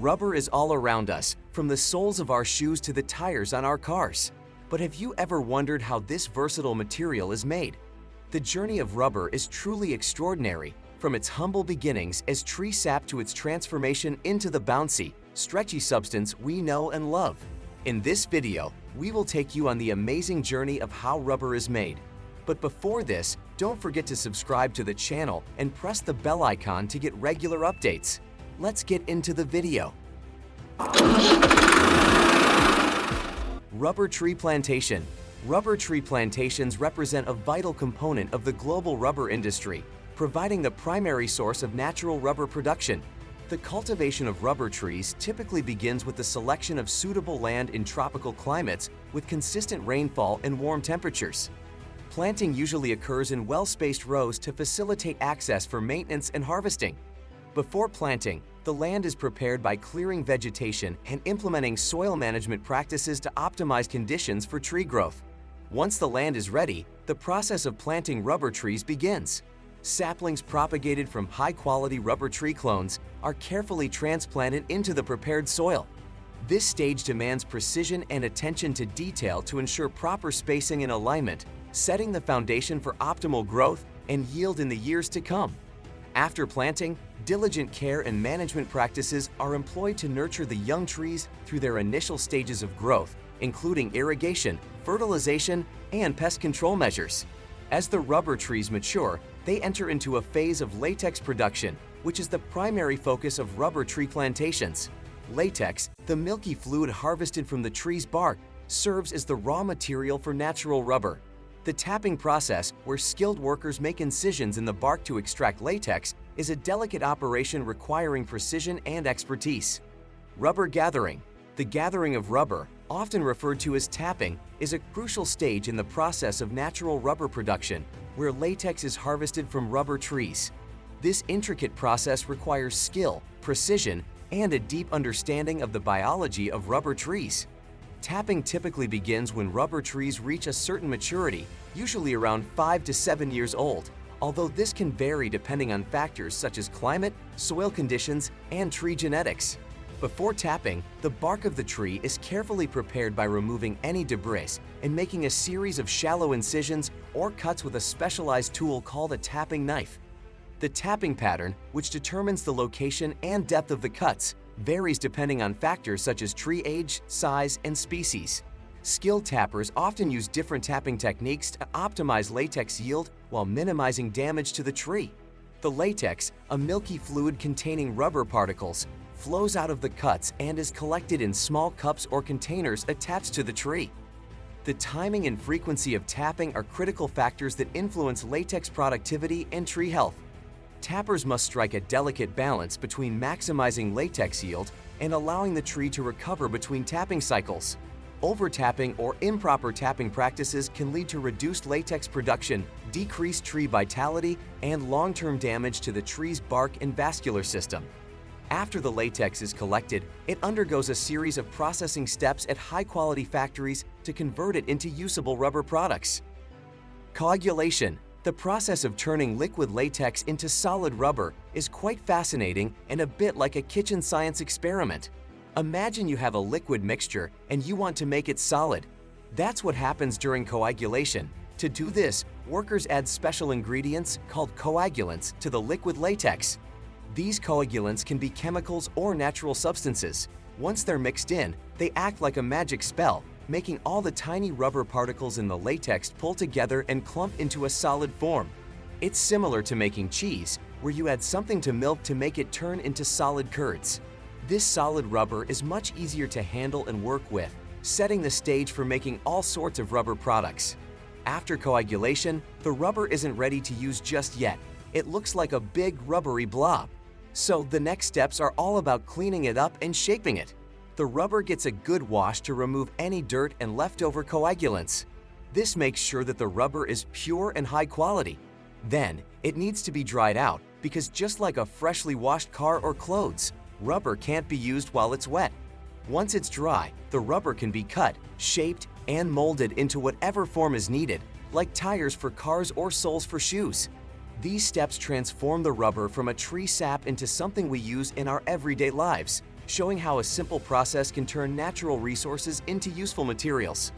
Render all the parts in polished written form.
Rubber is all around us, from the soles of our shoes to the tires on our cars. But have you ever wondered how this versatile material is made? The journey of rubber is truly extraordinary, from its humble beginnings as tree sap to its transformation into the bouncy, stretchy substance we know and love. In this video, we will take you on the amazing journey of how rubber is made. But before this, don't forget to subscribe to the channel and press the bell icon to get regular updates. Let's get into the video. Rubber tree plantation. Rubber tree plantations represent a vital component of the global rubber industry, providing the primary source of natural rubber production. The cultivation of rubber trees typically begins with the selection of suitable land in tropical climates with consistent rainfall and warm temperatures. Planting usually occurs in well-spaced rows to facilitate access for maintenance and harvesting. Before planting, the land is prepared by clearing vegetation and implementing soil management practices to optimize conditions for tree growth. Once the land is ready, the process of planting rubber trees begins. Saplings propagated from high-quality rubber tree clones are carefully transplanted into the prepared soil. This stage demands precision and attention to detail to ensure proper spacing and alignment, setting the foundation for optimal growth and yield in the years to come. After planting, diligent care and management practices are employed to nurture the young trees through their initial stages of growth, including irrigation, fertilization, and pest control measures. As the rubber trees mature, they enter into a phase of latex production, which is the primary focus of rubber tree plantations. Latex, the milky fluid harvested from the tree's bark, serves as the raw material for natural rubber. The tapping process, where skilled workers make incisions in the bark to extract latex, is a delicate operation requiring precision and expertise. Rubber gathering. The gathering of rubber, often referred to as tapping, is a crucial stage in the process of natural rubber production, where latex is harvested from rubber trees. This intricate process requires skill, precision, and a deep understanding of the biology of rubber trees. Tapping typically begins when rubber trees reach a certain maturity, usually around 5 to 7 years old, although this can vary depending on factors such as climate, soil conditions, and tree genetics. Before tapping, the bark of the tree is carefully prepared by removing any debris and making a series of shallow incisions or cuts with a specialized tool called a tapping knife. The tapping pattern, which determines the location and depth of the cuts, varies depending on factors such as tree age, size, and species. Skilled tappers often use different tapping techniques to optimize latex yield while minimizing damage to the tree. The latex, a milky fluid containing rubber particles, flows out of the cuts and is collected in small cups or containers attached to the tree. The timing and frequency of tapping are critical factors that influence latex productivity and tree health. Tappers must strike a delicate balance between maximizing latex yield and allowing the tree to recover between tapping cycles. Over-tapping or improper tapping practices can lead to reduced latex production, decreased tree vitality, and long-term damage to the tree's bark and vascular system. After the latex is collected, it undergoes a series of processing steps at high-quality factories to convert it into usable rubber products. Coagulation. The process of turning liquid latex into solid rubber is quite fascinating and a bit like a kitchen science experiment. Imagine you have a liquid mixture and you want to make it solid. That's what happens during coagulation. To do this, workers add special ingredients called coagulants to the liquid latex. These coagulants can be chemicals or natural substances. Once they're mixed in, they act like a magic spell, making all the tiny rubber particles in the latex pull together and clump into a solid form. It's similar to making cheese, where you add something to milk to make it turn into solid curds. This solid rubber is much easier to handle and work with, setting the stage for making all sorts of rubber products. After coagulation, the rubber isn't ready to use just yet. It looks like a big rubbery blob. So the next steps are all about cleaning it up and shaping it. The rubber gets a good wash to remove any dirt and leftover coagulants. This makes sure that the rubber is pure and high quality. Then, it needs to be dried out because just like a freshly washed car or clothes, rubber can't be used while it's wet. Once it's dry, the rubber can be cut, shaped, and molded into whatever form is needed, like tires for cars or soles for shoes. These steps transform the rubber from a tree sap into something we use in our everyday lives, showing how a simple process can turn natural resources into useful materials.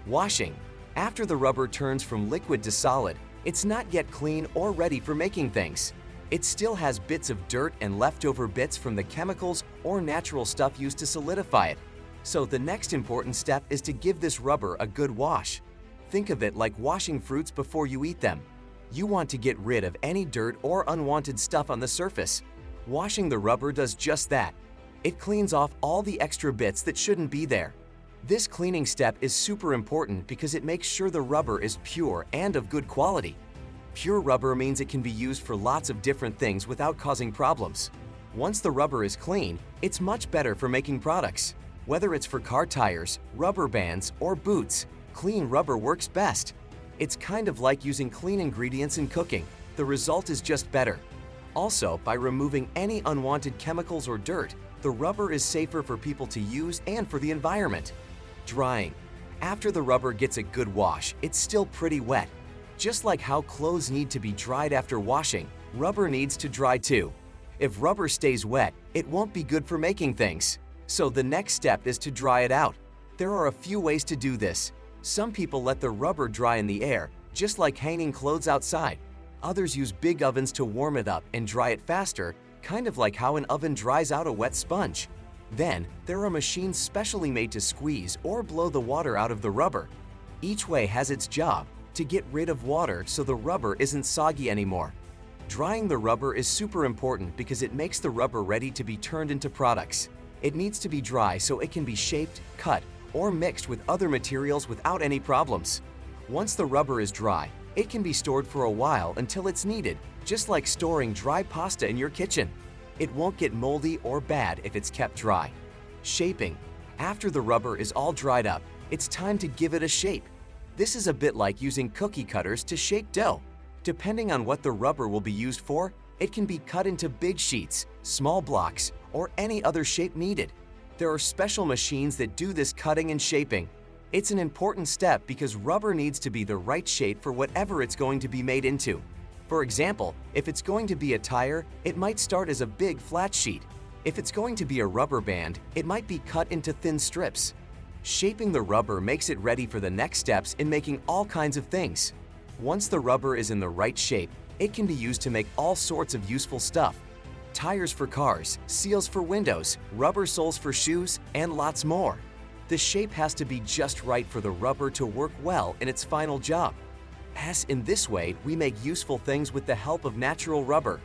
Washing. After the rubber turns from liquid to solid, it's not yet clean or ready for making things. It still has bits of dirt and leftover bits from the chemicals or natural stuff used to solidify it. So the next important step is to give this rubber a good wash. Think of it like washing fruits before you eat them. You want to get rid of any dirt or unwanted stuff on the surface. Washing the rubber does just that. It cleans off all the extra bits that shouldn't be there. This cleaning step is super important because it makes sure the rubber is pure and of good quality. Pure rubber means it can be used for lots of different things without causing problems. Once the rubber is clean, it's much better for making products. Whether it's for car tires, rubber bands, or boots, clean rubber works best. It's kind of like using clean ingredients in cooking. The result is just better. Also, by removing any unwanted chemicals or dirt, the rubber is safer for people to use and for the environment. Drying. After the rubber gets a good wash, it's still pretty wet. Just like how clothes need to be dried after washing, rubber needs to dry too. If rubber stays wet, it won't be good for making things. So the next step is to dry it out. There are a few ways to do this. Some people let the rubber dry in the air, just like hanging clothes outside. Others use big ovens to warm it up and dry it faster, kind of like how an oven dries out a wet sponge. Then, there are machines specially made to squeeze or blow the water out of the rubber. Each way has its job, to get rid of water so the rubber isn't soggy anymore. Drying the rubber is super important because it makes the rubber ready to be turned into products. It needs to be dry so it can be shaped, cut, or mixed with other materials without any problems. Once the rubber is dry, it can be stored for a while until it's needed, just like storing dry pasta in your kitchen. It won't get moldy or bad if it's kept dry. Shaping. After the rubber is all dried up, it's time to give it a shape. This is a bit like using cookie cutters to shape dough. Depending on what the rubber will be used for, it can be cut into big sheets, small blocks, or any other shape needed. There are special machines that do this cutting and shaping. It's an important step because rubber needs to be the right shape for whatever it's going to be made into. For example, if it's going to be a tire, it might start as a big flat sheet. If it's going to be a rubber band, it might be cut into thin strips. Shaping the rubber makes it ready for the next steps in making all kinds of things. Once the rubber is in the right shape, it can be used to make all sorts of useful stuff. Tires for cars, seals for windows, rubber soles for shoes, and lots more. The shape has to be just right for the rubber to work well in its final job. As in this way, we make useful things with the help of natural rubber.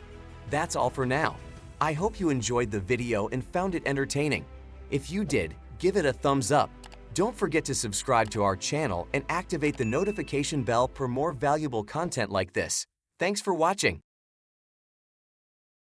That's all for now. I hope you enjoyed the video and found it entertaining. If you did, give it a thumbs up. Don't forget to subscribe to our channel and activate the notification bell for more valuable content like this. Thanks for watching.